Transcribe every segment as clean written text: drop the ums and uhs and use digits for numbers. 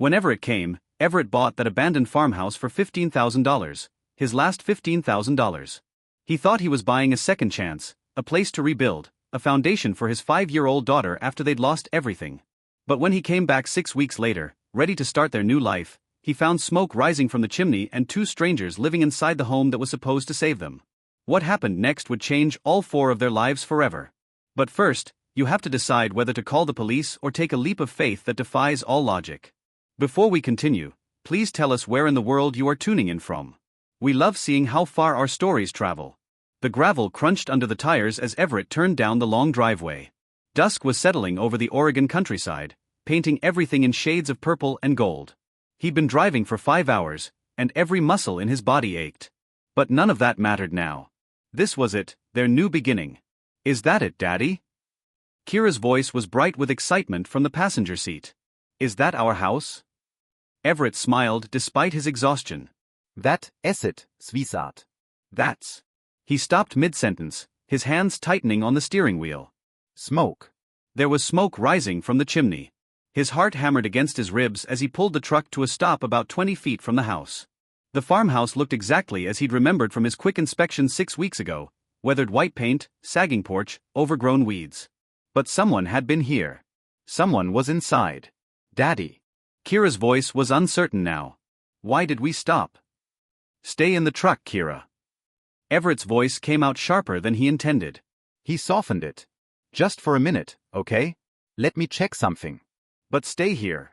Whenever it came, Everett bought that abandoned farmhouse for $15,000, his last $15,000. He thought he was buying a second chance, a place to rebuild, a foundation for his 5-year-old daughter after they'd lost everything. But when he came back 6 weeks later, ready to start their new life, he found smoke rising from the chimney and 2 strangers living inside the home that was supposed to save them. What happened next would change all 4 of their lives forever. But first, you have to decide whether to call the police or take a leap of faith that defies all logic. Before we continue, please tell us where in the world you are tuning in from. We love seeing how far our stories travel. The gravel crunched under the tires as Everett turned down the long driveway. Dusk was settling over the Oregon countryside, painting everything in shades of purple and gold. He'd been driving for 5 hours, and every muscle in his body ached. But none of that mattered now. This was it, their new beginning. "Is that it, Daddy?" Kira's voice was bright with excitement from the passenger seat. "Is that our house?" Everett smiled despite his exhaustion. "That is it, sweetheart." "That's..." He stopped mid-sentence, his hands tightening on the steering wheel. "Smoke." There was smoke rising from the chimney. His heart hammered against his ribs as he pulled the truck to a stop about 20 feet from the house. The farmhouse looked exactly as he'd remembered from his quick inspection 6 weeks ago, weathered white paint, sagging porch, overgrown weeds. But someone had been here. Someone was inside. "Daddy." Kira's voice was uncertain now. "Why did we stop?" "Stay in the truck, Kira." Everett's voice came out sharper than he intended. He softened it. "Just for a minute, okay? Let me check something." "But stay here."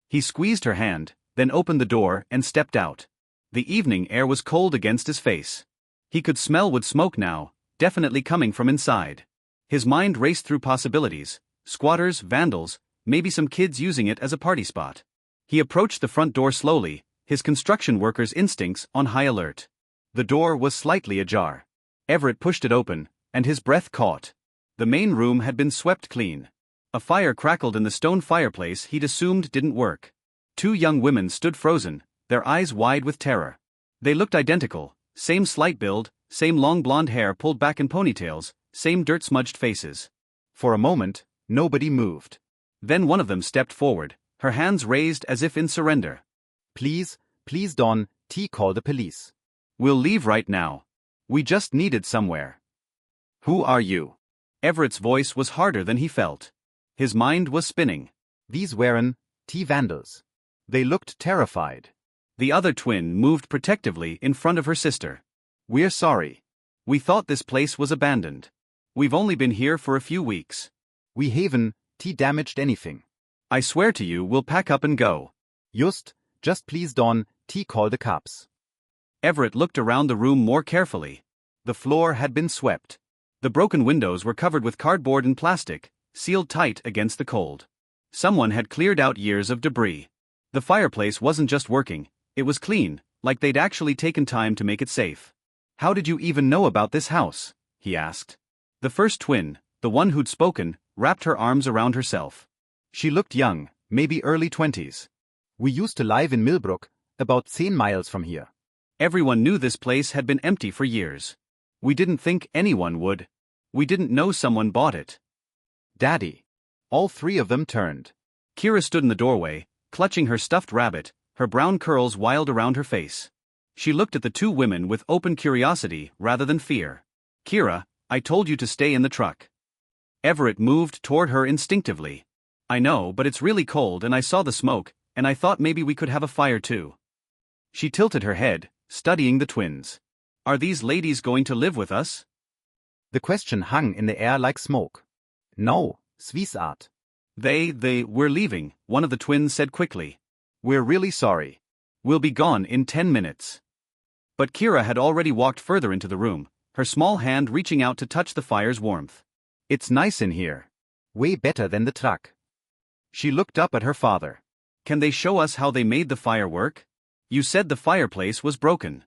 He squeezed her hand, then opened the door and stepped out. The evening air was cold against his face. He could smell wood smoke now, definitely coming from inside. His mind raced through possibilities: squatters, vandals, maybe some kids using it as a party spot. He approached the front door slowly, his construction worker's instincts on high alert. The door was slightly ajar. Everett pushed it open, and his breath caught. The main room had been swept clean. A fire crackled in the stone fireplace he'd assumed didn't work. 2 young women stood frozen, their eyes wide with terror. They looked identical, same slight build, same long blonde hair pulled back in ponytails, same dirt-smudged faces. For a moment, nobody moved. Then one of them stepped forward, her hands raised as if in surrender. Please Don, call the police." "We'll leave right now. We just needed somewhere." "Who are you?" Everett's voice was harder than he felt. His mind was spinning. "These weren't vandals." They looked terrified. The other twin moved protectively in front of her sister. "We're sorry. We thought this place was abandoned. We've only been here for a few weeks. We haven't damaged anything." "I swear to you we'll pack up and go." Just please Don, call the cops." Everett looked around the room more carefully. The floor had been swept. The broken windows were covered with cardboard and plastic, sealed tight against the cold. Someone had cleared out years of debris. The fireplace wasn't just working, it was clean, like they'd actually taken time to make it safe. "How did you even know about this house?" he asked. The first twin, the one who'd spoken, wrapped her arms around herself. She looked young, maybe early 20s. "We used to live in Millbrook, about 10 miles from here." Everyone knew this place had been empty for years. "We didn't think anyone would. We didn't know someone bought it." "Daddy." All 3 of them turned. Kira stood in the doorway, clutching her stuffed rabbit, her brown curls wild around her face. She looked at the 2 women with open curiosity rather than fear. "Kira, I told you to stay in the truck." Everett moved toward her instinctively. "I know, but it's really cold and I saw the smoke, and I thought maybe we could have a fire too." She tilted her head, studying the twins. "Are these ladies going to live with us?" The question hung in the air like smoke. "No, sweetheart." We're leaving," one of the twins said quickly. "We're really sorry. We'll be gone in 10 minutes." But Kira had already walked further into the room, her small hand reaching out to touch the fire's warmth. "It's nice in here." "Way better than the truck." She looked up at her father. "Can they show us how they made the fire work? You said the fireplace was broken."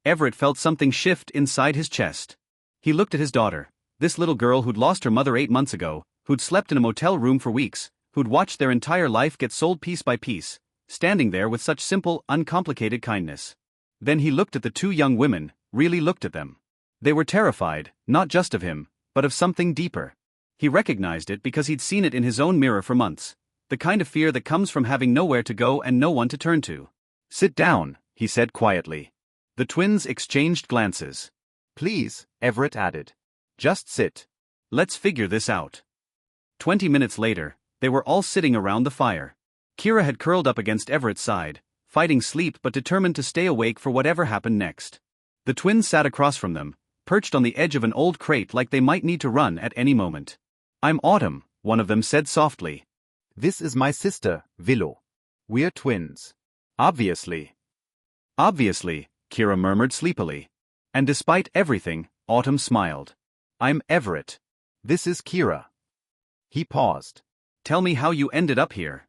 Everett felt something shift inside his chest. He looked at his daughter, this little girl who'd lost her mother 8 months ago, who'd slept in a motel room for weeks, who'd watched their entire life get sold piece by piece, standing there with such simple, uncomplicated kindness. Then he looked at the 2 young women, really looked at them. They were terrified, not just of him, but of something deeper. He recognized it because he'd seen it in his own mirror for months. The kind of fear that comes from having nowhere to go and no one to turn to. Sit down, he said quietly. The twins exchanged glances. Please, Everett added. Just sit. Let's figure this out. 20 minutes later, they were all sitting around the fire. Kira had curled up against Everett's side, fighting sleep but determined to stay awake for whatever happened next. The twins sat across from them, perched on the edge of an old crate like they might need to run at any moment. I'm Autumn, one of them said softly. This is my sister, Willow. We're twins. Obviously. Obviously, Kira murmured sleepily. And despite everything, Autumn smiled. I'm Everett. This is Kira. He paused. Tell me how you ended up here.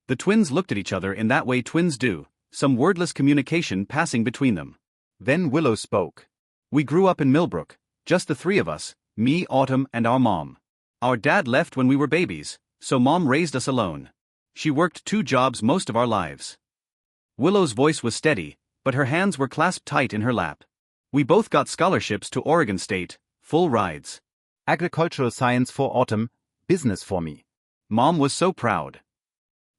The twins looked at each other in that way twins do, some wordless communication passing between them. Then Willow spoke. We grew up in Millbrook, just the three of us, me, Autumn, and our mom. Our dad left when we were babies, so Mom raised us alone. She worked 2 jobs most of our lives. Willow's voice was steady, but her hands were clasped tight in her lap. We both got scholarships to Oregon State, full rides. Agricultural science for Autumn, business for me. Mom was so proud.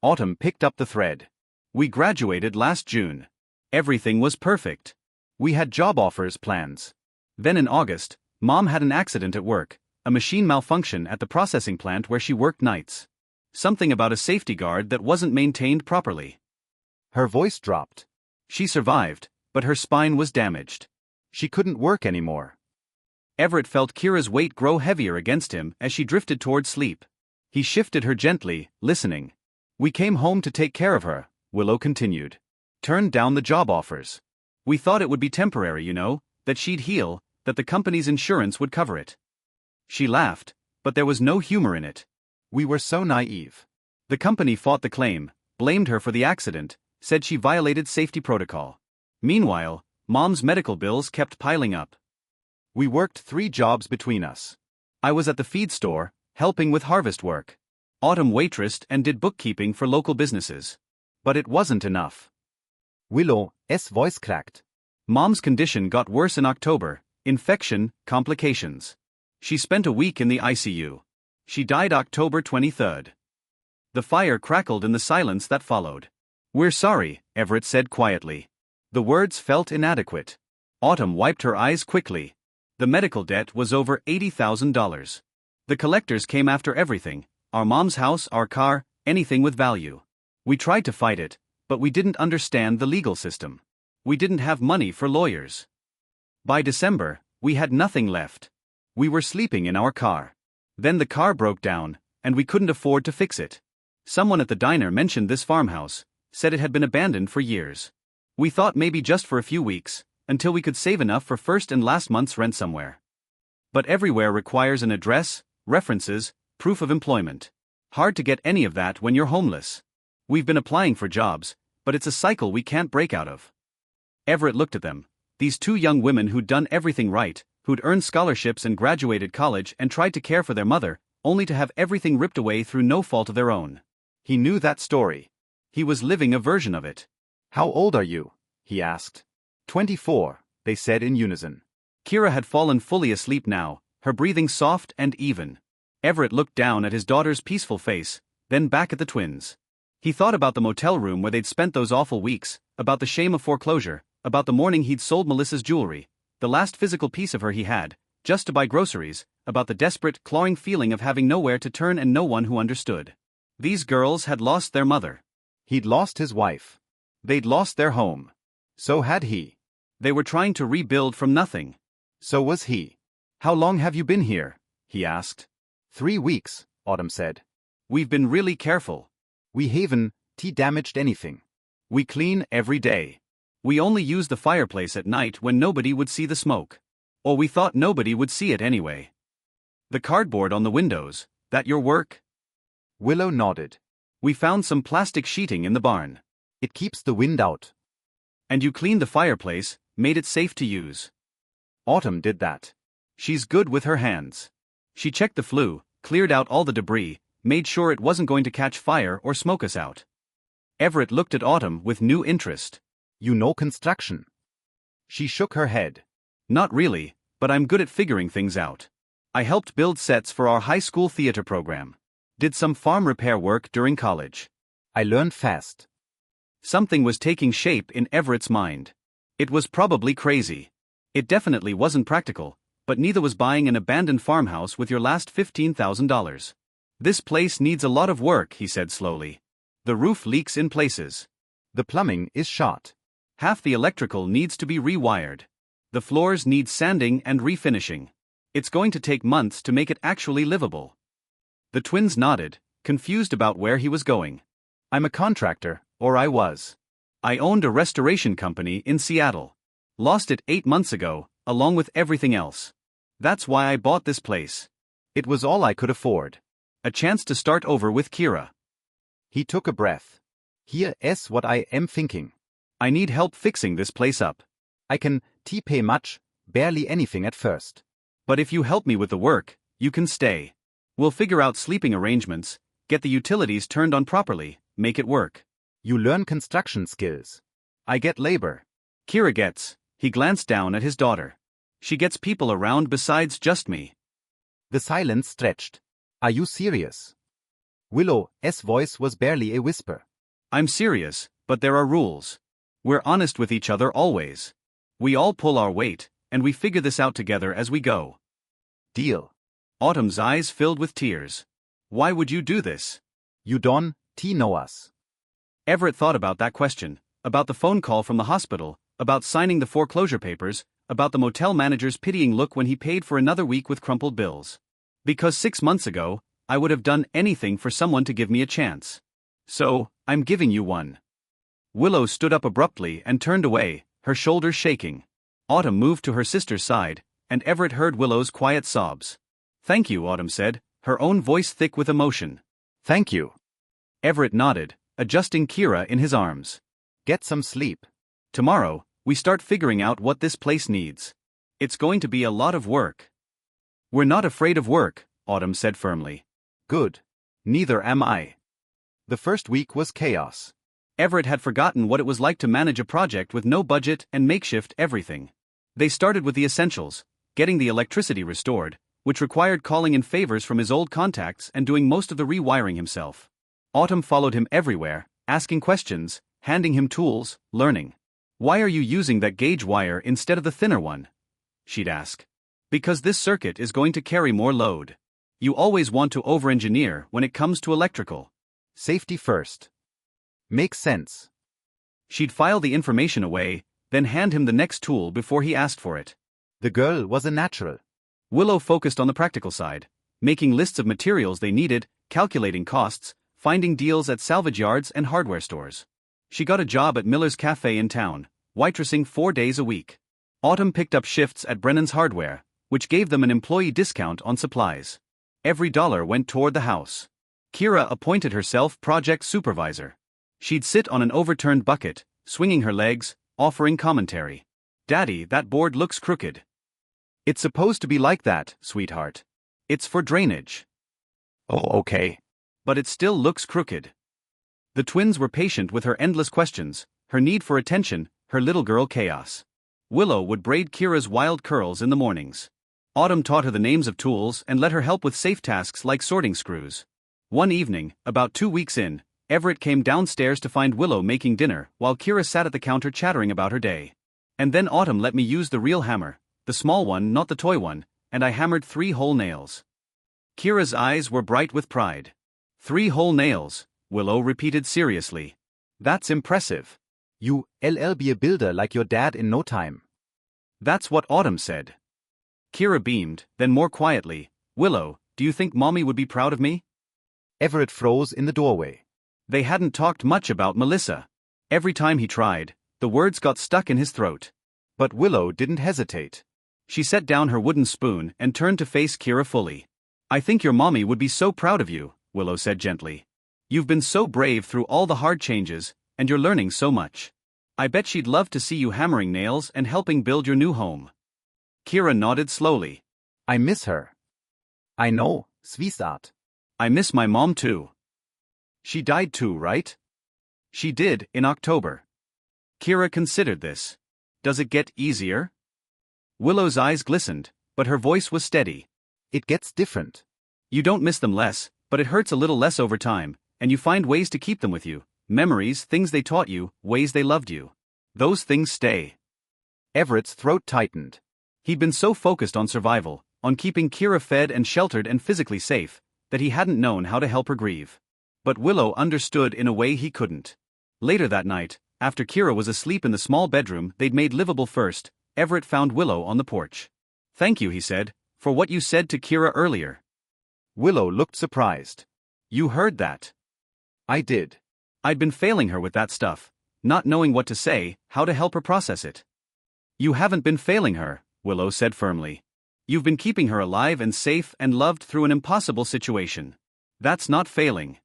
Autumn picked up the thread. We graduated last June. Everything was perfect. We had job offers, plans. Then in August, Mom had an accident at work, a machine malfunction at the processing plant where she worked nights. Something about a safety guard that wasn't maintained properly. Her voice dropped. She survived, but her spine was damaged. She couldn't work anymore. Everett felt Kira's weight grow heavier against him as she drifted toward sleep. He shifted her gently, listening. We came home to take care of her, Willow continued. Turned down the job offers. We thought it would be temporary, you know, that she'd heal, that the company's insurance would cover it. She laughed, but there was no humor in it. We were so naive. The company fought the claim, blamed her for the accident, said she violated safety protocol. Meanwhile, Mom's medical bills kept piling up. We worked 3 jobs between us. I was at the feed store, helping with harvest work. Autumn waitressed and did bookkeeping for local businesses. But it wasn't enough. Willow's voice cracked. Mom's condition got worse in October, infection, complications. She spent a week in the ICU. She died October 23rd. The fire crackled in the silence that followed. We're sorry, Everett said quietly. The words felt inadequate. Autumn wiped her eyes quickly. The medical debt was over $80,000. The collectors came after everything, our mom's house, our car, anything with value. We tried to fight it, but we didn't understand the legal system. We didn't have money for lawyers. By December, we had nothing left. We were sleeping in our car. Then the car broke down, and we couldn't afford to fix it. Someone at the diner mentioned this farmhouse, said it had been abandoned for years. We thought maybe just for a few weeks, until we could save enough for first and last month's rent somewhere. But everywhere requires an address, references, proof of employment. Hard to get any of that when you're homeless. We've been applying for jobs, but it's a cycle we can't break out of. Everett looked at them, these 2 young women who'd done everything right, who'd earned scholarships and graduated college and tried to care for their mother, only to have everything ripped away through no fault of their own. He knew that story. He was living a version of it. How old are you? He asked. 24, they said in unison. Kira had fallen fully asleep now, her breathing soft and even. Everett looked down at his daughter's peaceful face, then back at the twins. He thought about the motel room where they'd spent those awful weeks, about the shame of foreclosure, about the morning he'd sold Melissa's jewelry, the last physical piece of her he had, just to buy groceries, about the desperate, clawing feeling of having nowhere to turn and no one who understood. These girls had lost their mother. He'd lost his wife. They'd lost their home. So had he. They were trying to rebuild from nothing. So was he. How long have you been here? He asked. 3 weeks, Autumn said. We've been really careful. We haven't damaged anything. We clean every day. We only use the fireplace at night when nobody would see the smoke. Or we thought nobody would see it anyway. The cardboard on the windows, that your work? Willow nodded. We found some plastic sheeting in the barn. It keeps the wind out. And you cleaned the fireplace, made it safe to use. Autumn did that. She's good with her hands. She checked the flue, cleared out all the debris, made sure it wasn't going to catch fire or smoke us out. Everett looked at Autumn with new interest. You know construction? She shook her head. Not really, but I'm good at figuring things out. I helped build sets for our high school theater program. Did some farm repair work during college. I learned fast. Something was taking shape in Everett's mind. It was probably crazy. It definitely wasn't practical, but neither was buying an abandoned farmhouse with your last $15,000. This place needs a lot of work, he said slowly. The roof leaks in places. The plumbing is shot. Half the electrical needs to be rewired. The floors need sanding and refinishing. It's going to take months to make it actually livable. The twins nodded, confused about where he was going. I'm a contractor, or I was. I owned a restoration company in Seattle. Lost it 8 months ago, along with everything else. That's why I bought this place. It was all I could afford. A chance to start over with Kira. He took a breath. Here's what I am thinking. I need help fixing this place up. I can pay much, barely anything at first. But if you help me with the work, you can stay. We'll figure out sleeping arrangements, get the utilities turned on properly, make it work. You learn construction skills. I get labor. Kira gets. He glanced down at his daughter. She gets people around besides just me. The silence stretched. Are you serious? Willow's voice was barely a whisper. I'm serious, but there are rules. We're honest with each other always. We all pull our weight, and we figure this out together as we go. Deal. Autumn's eyes filled with tears. Why would you do this? You don't know us. Everett thought about that question, about the phone call from the hospital, about signing the foreclosure papers, about the motel manager's pitying look when he paid for another week with crumpled bills. Because 6 months ago, I would have done anything for someone to give me a chance. So, I'm giving you one. Willow stood up abruptly and turned away, her shoulders shaking. Autumn moved to her sister's side, and Everett heard Willow's quiet sobs. Thank you, Autumn said, her own voice thick with emotion. Thank you. Everett nodded, adjusting Kira in his arms. Get some sleep. Tomorrow, we start figuring out what this place needs. It's going to be a lot of work. We're not afraid of work, Autumn said firmly. Good. Neither am I. The first week was chaos. Everett had forgotten what it was like to manage a project with no budget and makeshift everything. They started with the essentials, getting the electricity restored, which required calling in favors from his old contacts and doing most of the rewiring himself. Autumn followed him everywhere, asking questions, handing him tools, learning. Why are you using that gauge wire instead of the thinner one? She'd ask. Because this circuit is going to carry more load. You always want to over-engineer when it comes to electrical. Safety first. Makes sense. She'd file the information away, then hand him the next tool before he asked for it. The girl was a natural. Willow focused on the practical side, making lists of materials they needed, calculating costs, finding deals at salvage yards and hardware stores. She got a job at Miller's Cafe in town, waitressing 4 days a week. Autumn picked up shifts at Brennan's Hardware, which gave them an employee discount on supplies. Every dollar went toward the house. Kira appointed herself project supervisor. She'd sit on an overturned bucket, swinging her legs, offering commentary. Daddy, that board looks crooked. It's supposed to be like that, sweetheart. It's for drainage. Oh, okay. But it still looks crooked. The twins were patient with her endless questions, her need for attention, her little girl chaos. Willow would braid Kira's wild curls in the mornings. Autumn taught her the names of tools and let her help with safe tasks like sorting screws. One evening, about 2 weeks in, Everett came downstairs to find Willow making dinner while Kira sat at the counter chattering about her day. And then Autumn let me use the real hammer, the small one, not the toy one, and I hammered 3 whole nails. Kira's eyes were bright with pride. 3 whole nails, Willow repeated seriously. That's impressive. You'll be a builder like your dad in no time. That's what Autumn said. Kira beamed, then more quietly, Willow, do you think Mommy would be proud of me? Everett froze in the doorway. They hadn't talked much about Melissa. Every time he tried, the words got stuck in his throat. But Willow didn't hesitate. She set down her wooden spoon and turned to face Kira fully. I think your mommy would be so proud of you, Willow said gently. You've been so brave through all the hard changes, and you're learning so much. I bet she'd love to see you hammering nails and helping build your new home. Kira nodded slowly. I miss her. I know, sweetheart. I miss my mom too. She died too, right? She did, in October. Kira considered this. Does it get easier? Willow's eyes glistened, but her voice was steady. It gets different. You don't miss them less, But it hurts a little less over time, and you find ways to keep them with you. Memories, things they taught you, ways they loved you. Those things stay. Everett's throat tightened. He'd been so focused on survival, on keeping Kira fed and sheltered and physically safe, that he hadn't known how to help her grieve. But Willow understood in a way he couldn't. Later that night, after Kira was asleep in the small bedroom they'd made livable first, Everett found Willow on the porch. "Thank you," he said, "for what you said to Kira earlier." Willow looked surprised. "You heard that?" "I did." I'd been failing her with that stuff, not knowing what to say, how to help her process it. "You haven't been failing her," Willow said firmly. "You've been keeping her alive and safe and loved through an impossible situation. That's not failing."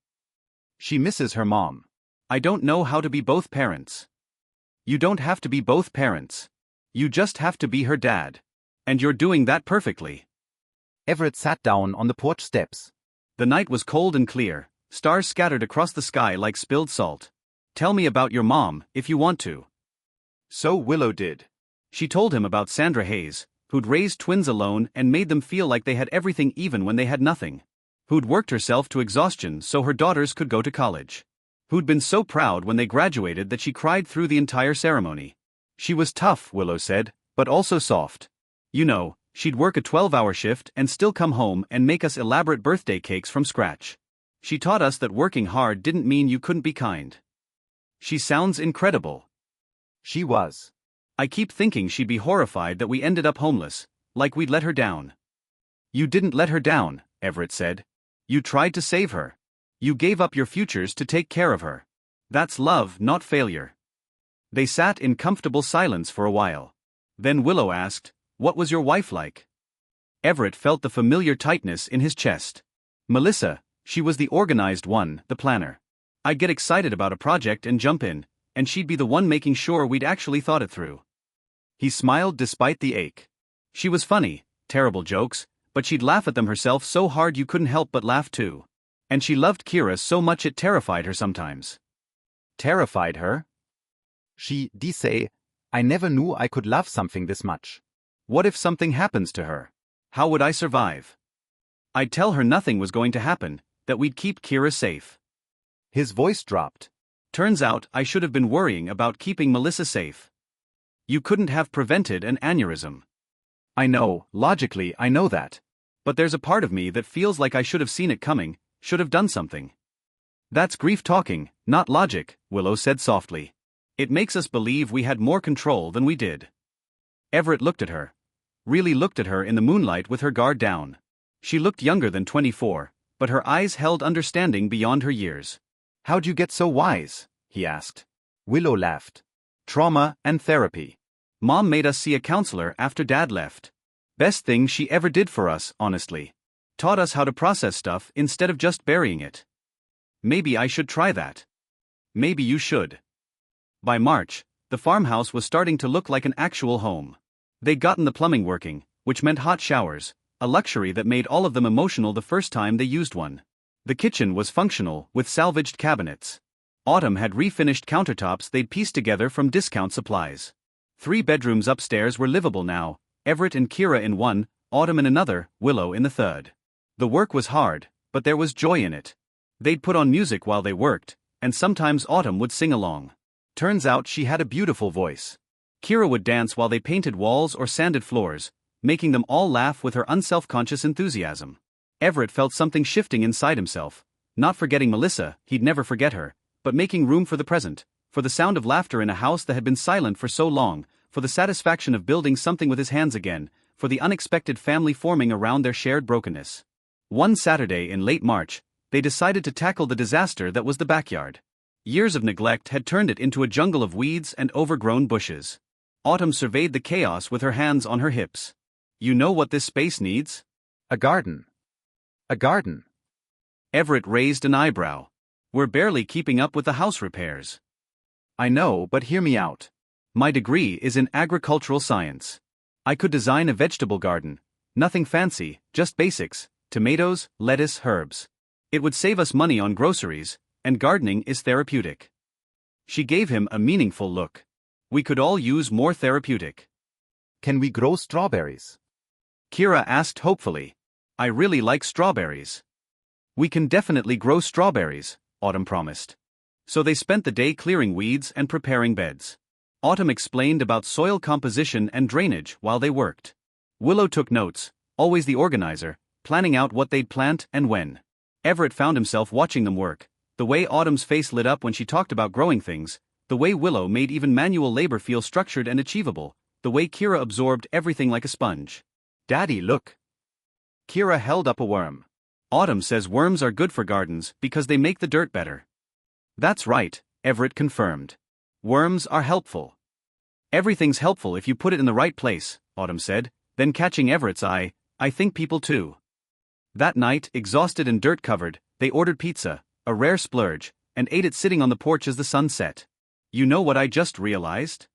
"She misses her mom." "I don't know how to be both parents." "You don't have to be both parents. You just have to be her dad. And you're doing that perfectly." Everett sat down on the porch steps. The night was cold and clear, stars scattered across the sky like spilled salt. "Tell me about your mom, if you want to." So Willow did. She told him about Sandra Hayes, who'd raised twins alone and made them feel like they had everything even when they had nothing. Who'd worked herself to exhaustion so her daughters could go to college. Who'd been so proud when they graduated that she cried through the entire ceremony. She was tough, Willow said, but also soft. You know, she'd work a 12-hour shift and still come home and make us elaborate birthday cakes from scratch. She taught us that working hard didn't mean you couldn't be kind. She sounds incredible. She was. I keep thinking she'd be horrified that we ended up homeless, like we'd let her down. You didn't let her down, Everett said. You tried to save her. You gave up your futures to take care of her. That's love, not failure. They sat in comfortable silence for a while. Then Willow asked, "What was your wife like?" Everett felt the familiar tightness in his chest. "Melissa, she was the organized one, the planner. I'd get excited about a project and jump in, and she'd be the one making sure we'd actually thought it through." He smiled despite the ache. She was funny, terrible jokes, but she'd laugh at them herself so hard you couldn't help but laugh too. And she loved Kira so much it terrified her sometimes. Terrified her? She did say, "I never knew I could love something this much." What if something happens to her? How would I survive? I'd tell her nothing was going to happen, that we'd keep Kira safe. His voice dropped. Turns out I should have been worrying about keeping Melissa safe. You couldn't have prevented an aneurysm. I know, logically I know that. But there's a part of me that feels like I should have seen it coming, should have done something. That's grief talking, not logic, Willow said softly. It makes us believe we had more control than we did. Everett looked at her. Really looked at her in the moonlight with her guard down. She looked younger than 24, but her eyes held understanding beyond her years. "How'd you get so wise?" he asked. Willow laughed. "Trauma and therapy. Mom made us see a counselor after Dad left. Best thing she ever did for us, honestly. Taught us how to process stuff instead of just burying it. Maybe I should try that. Maybe you should." By March, the farmhouse was starting to look like an actual home. They'd gotten the plumbing working, which meant hot showers, a luxury that made all of them emotional the first time they used one. The kitchen was functional, with salvaged cabinets. Autumn had refinished countertops they'd pieced together from discount supplies. 3 bedrooms upstairs were livable now, Everett and Kira in one, Autumn in another, Willow in the third. The work was hard, but there was joy in it. They'd put on music while they worked, and sometimes Autumn would sing along. Turns out she had a beautiful voice. Kira would dance while they painted walls or sanded floors, making them all laugh with her unselfconscious enthusiasm. Everett felt something shifting inside himself, not forgetting Melissa, he'd never forget her, but making room for the present, for the sound of laughter in a house that had been silent for so long, for the satisfaction of building something with his hands again, for the unexpected family forming around their shared brokenness. One Saturday in late March, they decided to tackle the disaster that was the backyard. Years of neglect had turned it into a jungle of weeds and overgrown bushes. Autumn surveyed the chaos with her hands on her hips. "You know what this space needs?" "A garden." "A garden." Everett raised an eyebrow. "We're barely keeping up with the house repairs." "I know, but hear me out. My degree is in agricultural science. I could design a vegetable garden. Nothing fancy, just basics, tomatoes, lettuce, herbs. It would save us money on groceries, and gardening is therapeutic." She gave him a meaningful look. "We could all use more therapeutic." "Can we grow strawberries?" Kira asked hopefully. "I really like strawberries." We can definitely grow strawberries, Autumn promised. So they spent the day clearing weeds and preparing beds. Autumn explained about soil composition and drainage while they worked. Willow took notes, always the organizer, planning out what they'd plant and when. Everett found himself watching them work, the way Autumn's face lit up when she talked about growing things, the way Willow made even manual labor feel structured and achievable, the way Kira absorbed everything like a sponge. Daddy, look. Kira held up a worm. Autumn says worms are good for gardens because they make the dirt better. That's right, Everett confirmed. Worms are helpful. Everything's helpful if you put it in the right place, Autumn said, then catching Everett's eye, I think people too. That night, exhausted and dirt-covered, they ordered pizza, a rare splurge, and ate it sitting on the porch as the sun set. You know what I just realized?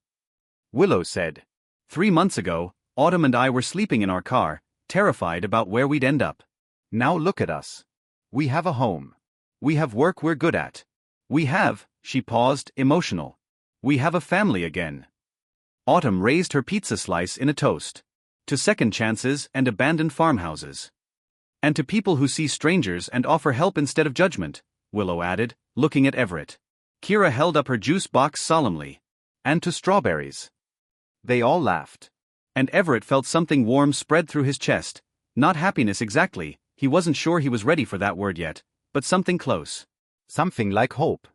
Willow said. 3 months ago, Autumn and I were sleeping in our car, terrified about where we'd end up. Now look at us. We have a home. We have work we're good at. We have, she paused, emotional. We have a family again. Autumn raised her pizza slice in a toast. To second chances and abandoned farmhouses. And to people who see strangers and offer help instead of judgment, Willow added, looking at Everett. Kira held up her juice box solemnly. And to strawberries. They all laughed. And Everett felt something warm spread through his chest. Not happiness exactly, he wasn't sure he was ready for that word yet, but something close. Something like hope.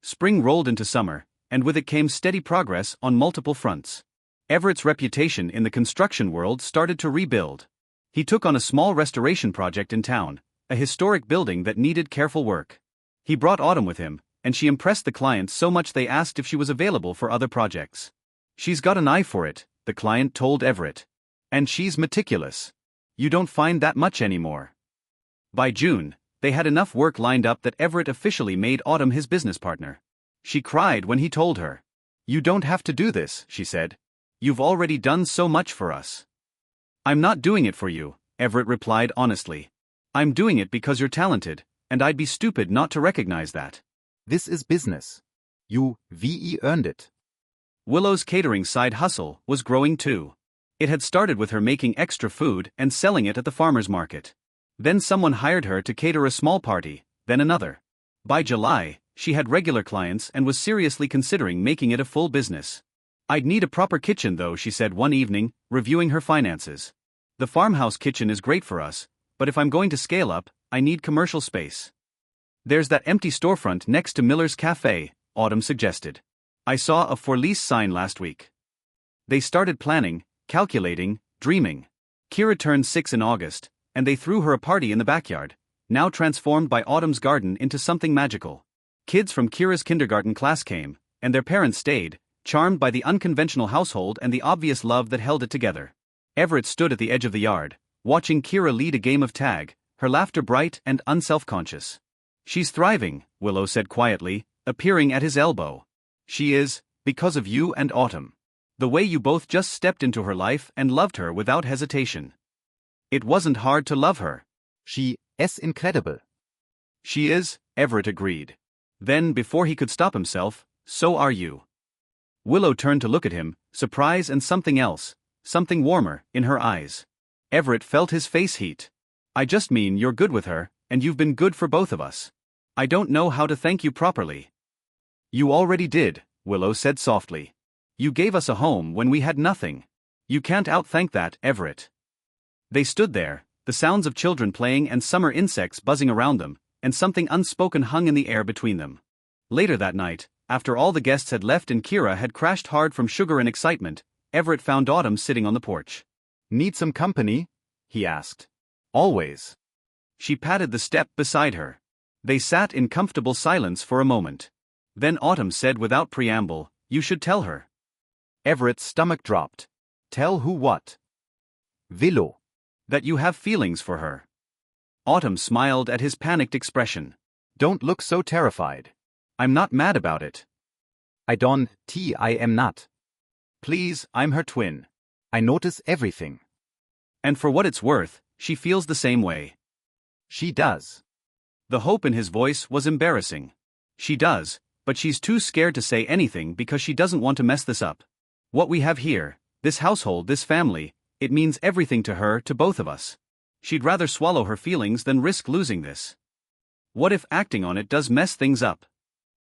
Spring rolled into summer, and with it came steady progress on multiple fronts. Everett's reputation in the construction world started to rebuild. He took on a small restoration project in town, a historic building that needed careful work. He brought Autumn with him, and she impressed the client so much they asked if she was available for other projects. She's got an eye for it, the client told Everett. And she's meticulous. You don't find that much anymore. By June, they had enough work lined up that Everett officially made Autumn his business partner. She cried when he told her. You don't have to do this, she said. You've already done so much for us. I'm not doing it for you, Everett replied honestly. I'm doing it because you're talented, and I'd be stupid not to recognize that. This is business. You earned it. Willow's catering side hustle was growing too. It had started with her making extra food and selling it at the farmer's market. Then someone hired her to cater a small party, then another. By July, she had regular clients and was seriously considering making it a full business. I'd need a proper kitchen though, she said one evening, reviewing her finances. The farmhouse kitchen is great for us, but if I'm going to scale up, I need commercial space. There's that empty storefront next to Miller's Cafe, Autumn suggested. I saw a for lease sign last week. They started planning, calculating, dreaming. Kira turned 6 in August, and they threw her a party in the backyard, now transformed by Autumn's garden into something magical. Kids from Kira's kindergarten class came, and their parents stayed, charmed by the unconventional household and the obvious love that held it together. Everett stood at the edge of the yard, watching Kira lead a game of tag, her laughter bright and unself-conscious. She's thriving, Willow said quietly, appearing at his elbow. She is, because of you and Autumn. The way you both just stepped into her life and loved her without hesitation. It wasn't hard to love her. She is incredible. She is, Everett agreed. Then, before he could stop himself, so are you. Willow turned to look at him, surprise and something else, something warmer, in her eyes. Everett felt his face heat. I just mean you're good with her, and you've been good for both of us. I don't know how to thank you properly. You already did, Willow said softly. You gave us a home when we had nothing. You can't outthank that, Everett. They stood there, the sounds of children playing and summer insects buzzing around them, and something unspoken hung in the air between them. Later that night, after all the guests had left and Kira had crashed hard from sugar and excitement, Everett found Autumn sitting on the porch. Need some company? He asked. Always. She patted the step beside her. They sat in comfortable silence for a moment. Then Autumn said without preamble, You should tell her. Everett's stomach dropped. Tell who what? Willow. That you have feelings for her. Autumn smiled at his panicked expression. Don't look so terrified. I'm not mad about it. I am not. Please, I'm her twin. I notice everything. And for what it's worth, she feels the same way. She does. The hope in his voice was embarrassing. She does, but she's too scared to say anything because she doesn't want to mess this up. What we have here, this household, this family, it means everything to her, to both of us. She'd rather swallow her feelings than risk losing this. What if acting on it does mess things up?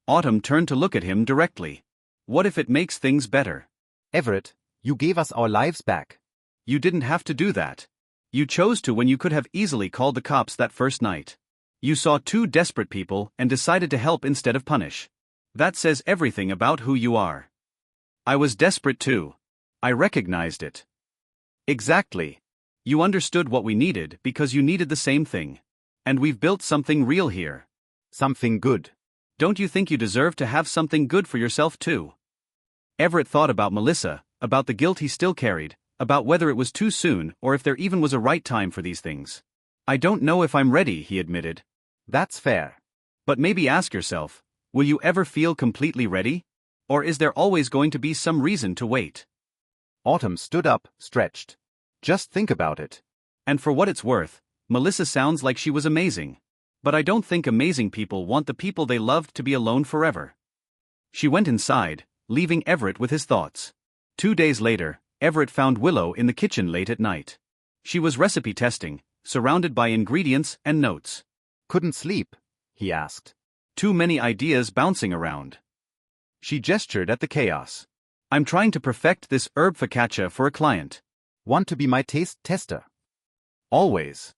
Autumn turned to look at him directly. What if it makes things better? Everett, you gave us our lives back. You didn't have to do that. You chose to when you could have easily called the cops that first night. You saw two desperate people and decided to help instead of punish. That says everything about who you are. I was desperate too. I recognized it. Exactly. You understood what we needed because you needed the same thing. And we've built something real here. Something good. Don't you think you deserve to have something good for yourself too? Everett thought about Melissa, about the guilt he still carried, about whether it was too soon or if there even was a right time for these things. I don't know if I'm ready, he admitted. That's fair. But maybe ask yourself, will you ever feel completely ready? Or is there always going to be some reason to wait? Autumn stood up, stretched. Just think about it. And for what it's worth, Melissa sounds like she was amazing. But I don't think amazing people want the people they loved to be alone forever. She went inside, leaving Everett with his thoughts. 2 days later, Everett found Willow in the kitchen late at night. She was recipe testing, surrounded by ingredients and notes. Couldn't sleep? He asked. Too many ideas bouncing around. She gestured at the chaos. I'm trying to perfect this herb focaccia for a client. Want to be my taste tester? Always.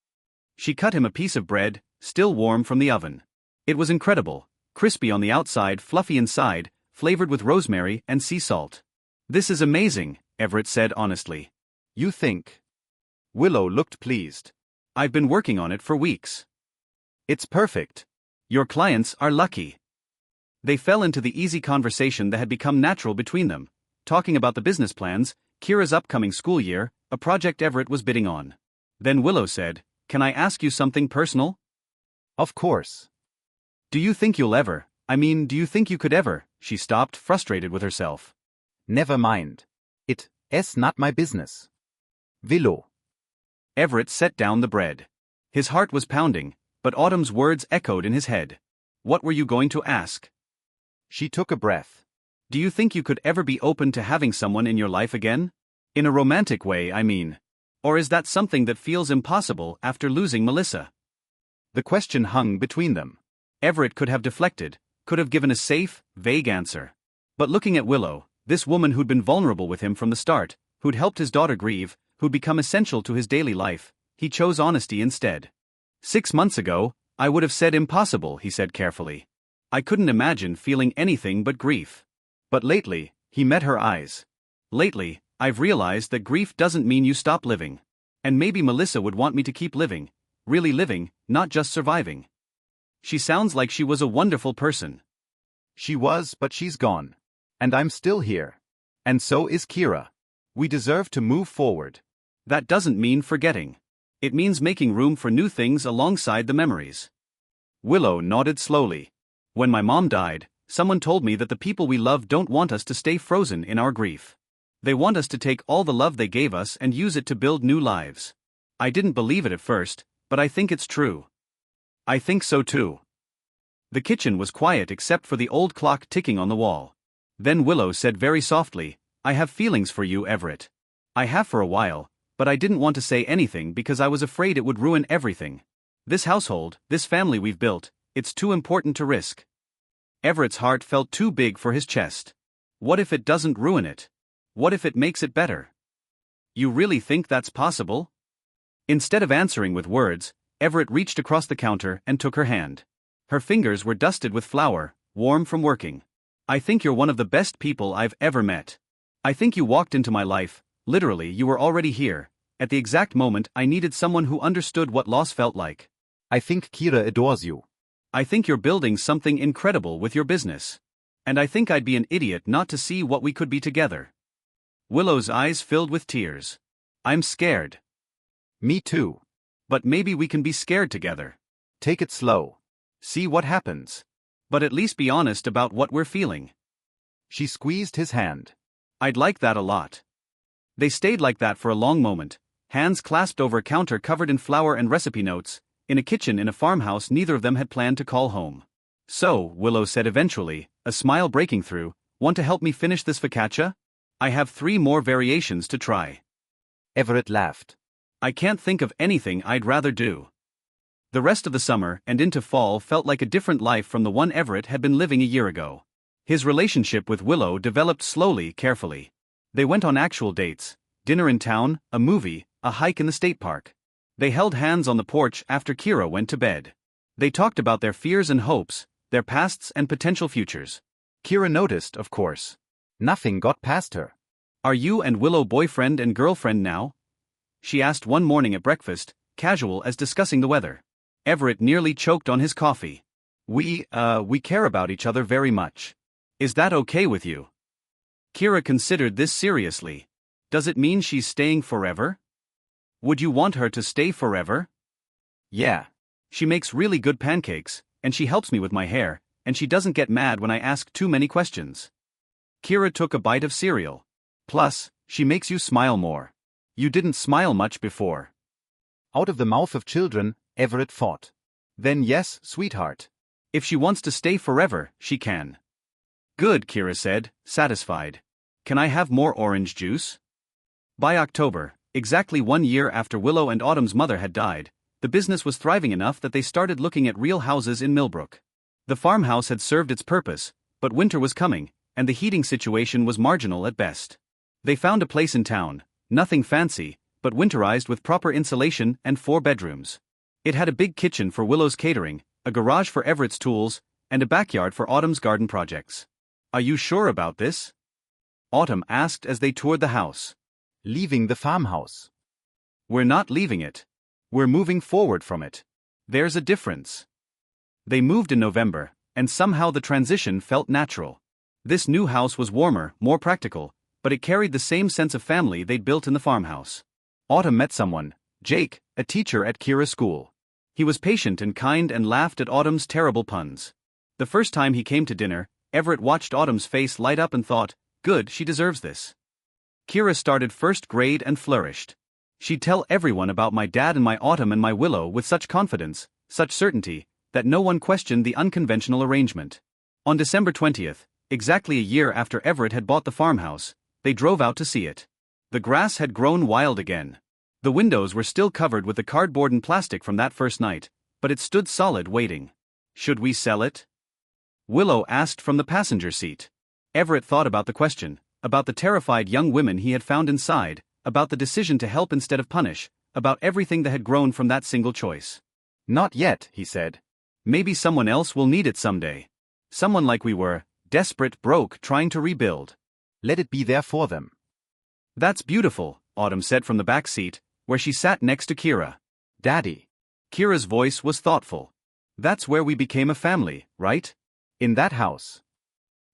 She cut him a piece of bread, still warm from the oven. It was incredible, crispy on the outside, fluffy inside, flavored with rosemary and sea salt. This is amazing, Everett said honestly. You think? Willow looked pleased. I've been working on it for weeks. It's perfect. Your clients are lucky. They fell into the easy conversation that had become natural between them, talking about the business plans, Kira's upcoming school year, a project Everett was bidding on. Then Willow said, "Can I ask you something personal?" Of course. Do you think you'll ever, do you think you could ever? She stopped, frustrated with herself. Never mind. It's not my business. Willow. Everett set down the bread. His heart was pounding, but Autumn's words echoed in his head. What were you going to ask? She took a breath. Do you think you could ever be open to having someone in your life again? In a romantic way, I mean. Or is that something that feels impossible after losing Melissa? The question hung between them. Everett could have deflected, could have given a safe, vague answer. But looking at Willow, this woman who'd been vulnerable with him from the start, who'd helped his daughter grieve, who'd become essential to his daily life, he chose honesty instead. 6 months ago, I would have said impossible, he said carefully. I couldn't imagine feeling anything but grief. But lately, he met her eyes. Lately, I've realized that grief doesn't mean you stop living. And maybe Melissa would want me to keep living, really living, not just surviving. She sounds like she was a wonderful person. She was, but she's gone. And I'm still here. And so is Kira. We deserve to move forward. That doesn't mean forgetting. It means making room for new things alongside the memories. Willow nodded slowly. When my mom died, someone told me that the people we love don't want us to stay frozen in our grief. They want us to take all the love they gave us and use it to build new lives. I didn't believe it at first, but I think it's true. I think so too. The kitchen was quiet except for the old clock ticking on the wall. Then Willow said very softly, I have feelings for you, Everett. I have for a while, but I didn't want to say anything because I was afraid it would ruin everything. This household, this family we've built, it's too important to risk. Everett's heart felt too big for his chest. What if it doesn't ruin it? What if it makes it better? You really think that's possible? Instead of answering with words, Everett reached across the counter and took her hand. Her fingers were dusted with flour, warm from working. I think you're one of the best people I've ever met. I think you walked into my life, literally you were already here, at the exact moment I needed someone who understood what loss felt like. I think Kira adores you. I think you're building something incredible with your business. And I think I'd be an idiot not to see what we could be together. Willow's eyes filled with tears. I'm scared. Me too. But maybe we can be scared together. Take it slow. See what happens. But at least be honest about what we're feeling. She squeezed his hand. I'd like that a lot. They stayed like that for a long moment, hands clasped over a counter covered in flour and recipe notes, in a kitchen in a farmhouse neither of them had planned to call home. So, Willow said eventually, a smile breaking through, want to help me finish this focaccia? I have 3 more variations to try. Everett laughed. I can't think of anything I'd rather do. The rest of the summer and into fall felt like a different life from the one Everett had been living a year ago. His relationship with Willow developed slowly, carefully. They went on actual dates, dinner in town, a movie, a hike in the state park. They held hands on the porch after Kira went to bed. They talked about their fears and hopes, their pasts and potential futures. Kira noticed, of course. Nothing got past her. "Are you and Willow boyfriend and girlfriend now?" she asked one morning at breakfast, casual as discussing the weather. Everett nearly choked on his coffee. We care about each other very much. Is that okay with you?" Kira considered this seriously. Does it mean she's staying forever? Would you want her to stay forever? Yeah. She makes really good pancakes, and she helps me with my hair, and she doesn't get mad when I ask too many questions. Kira took a bite of cereal. Plus, she makes you smile more. You didn't smile much before. Out of the mouth of children, Everett thought. Then yes, sweetheart. If she wants to stay forever, she can. Good, Kira said, satisfied. Can I have more orange juice? By October, exactly 1 year after Willow and Autumn's mother had died, the business was thriving enough that they started looking at real houses in Millbrook. The farmhouse had served its purpose, but winter was coming, and the heating situation was marginal at best. They found a place in town, nothing fancy, but winterized with proper insulation and 4 bedrooms. It had a big kitchen for Willow's catering, a garage for Everett's tools, and a backyard for Autumn's garden projects. Are you sure about this? Autumn asked as they toured the house. Leaving the farmhouse. We're not leaving it. We're moving forward from it. There's a difference. They moved in November, and somehow the transition felt natural. This new house was warmer, more practical, but it carried the same sense of family they'd built in the farmhouse. Autumn met someone, Jake, a teacher at Kira's school. He was patient and kind and laughed at Autumn's terrible puns. The first time he came to dinner, Everett watched Autumn's face light up and thought, good, she deserves this. Kira started first grade and flourished. She'd tell everyone about my dad and my Autumn and my Willow with such confidence, such certainty, that no one questioned the unconventional arrangement. On December 20th, exactly a year after Everett had bought the farmhouse, they drove out to see it. The grass had grown wild again. The windows were still covered with the cardboard and plastic from that first night, but it stood solid waiting. Should we sell it? Willow asked from the passenger seat. Everett thought about the question, about the terrified young women he had found inside, about the decision to help instead of punish, about everything that had grown from that single choice. Not yet, he said. Maybe someone else will need it someday. Someone like we were, desperate, broke, trying to rebuild. Let it be there for them. That's beautiful, Autumn said from the back seat, where she sat next to Kira. Daddy. Kira's voice was thoughtful. That's where we became a family, right? In that house.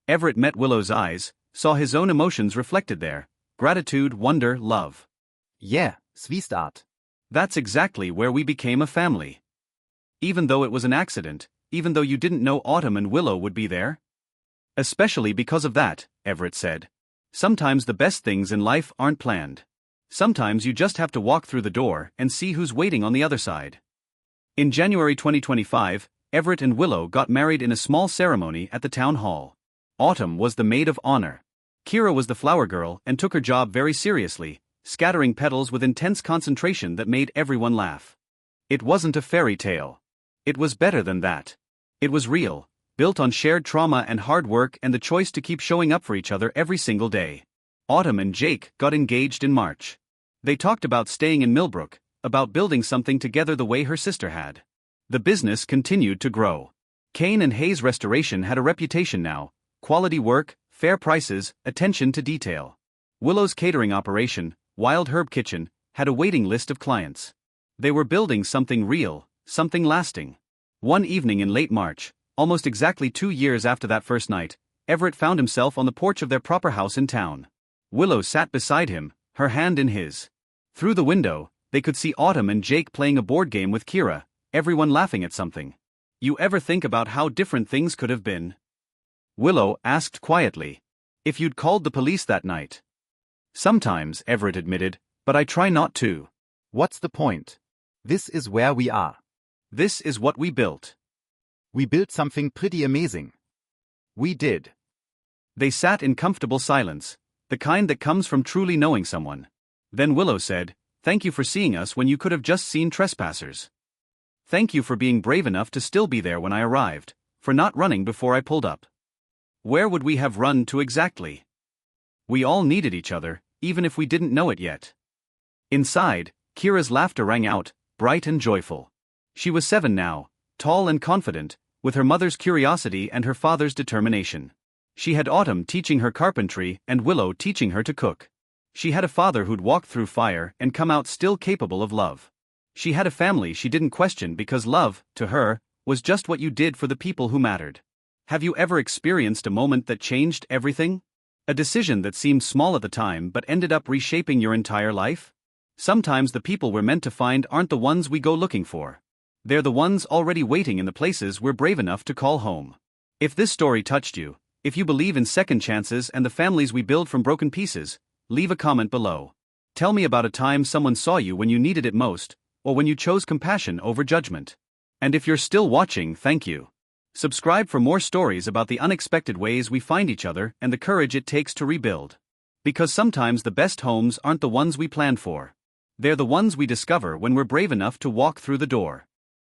Everett met Willow's eyes, saw his own emotions reflected there. Gratitude, wonder, love. Yeah, sweetheart. That's exactly where we became a family. Even though it was an accident, even though you didn't know Autumn and Willow would be there? Especially because of that, Everett said. Sometimes the best things in life aren't planned. Sometimes you just have to walk through the door and see who's waiting on the other side. In January 2025, Everett and Willow got married in a small ceremony at the town hall. Autumn was the maid of honor. Kira was the flower girl and took her job very seriously, scattering petals with intense concentration that made everyone laugh. It wasn't a fairy tale. It was better than that. It was real, built on shared trauma and hard work and the choice to keep showing up for each other every single day. Autumn and Jake got engaged in March. They talked about staying in Millbrook, about building something together the way her sister had. The business continued to grow. Kane and Hayes Restoration had a reputation now, quality work, fair prices, attention to detail. Willow's catering operation, Wild Herb Kitchen, had a waiting list of clients. They were building something real, something lasting. One evening in late March, almost exactly 2 years after that first night, Everett found himself on the porch of their proper house in town. Willow sat beside him, her hand in his. Through the window, they could see Autumn and Jake playing a board game with Kira, everyone laughing at something. You ever think about how different things could have been? Willow asked quietly. If you'd called the police that night. Sometimes, Everett admitted, but I try not to. What's the point? This is where we are. This is what we built. We built something pretty amazing. We did. They sat in comfortable silence, the kind that comes from truly knowing someone. Then Willow said, "Thank you for seeing us when you could have just seen trespassers." Thank you for being brave enough to still be there when I arrived, for not running before I pulled up. Where would we have run to exactly? We all needed each other, even if we didn't know it yet. Inside, Kira's laughter rang out, bright and joyful. She was 7 now, tall and confident, with her mother's curiosity and her father's determination. She had Autumn teaching her carpentry and Willow teaching her to cook. She had a father who'd walked through fire and come out still capable of love. She had a family she didn't question because love, to her, was just what you did for the people who mattered. Have you ever experienced a moment that changed everything? A decision that seemed small at the time but ended up reshaping your entire life? Sometimes the people we're meant to find aren't the ones we go looking for. They're the ones already waiting in the places we're brave enough to call home. If this story touched you, if you believe in second chances and the families we build from broken pieces, leave a comment below. Tell me about a time someone saw you when you needed it most, or when you chose compassion over judgment. And if you're still watching, thank you. Subscribe for more stories about the unexpected ways we find each other and the courage it takes to rebuild. Because sometimes the best homes aren't the ones we planned for. They're the ones we discover when we're brave enough to walk through the door.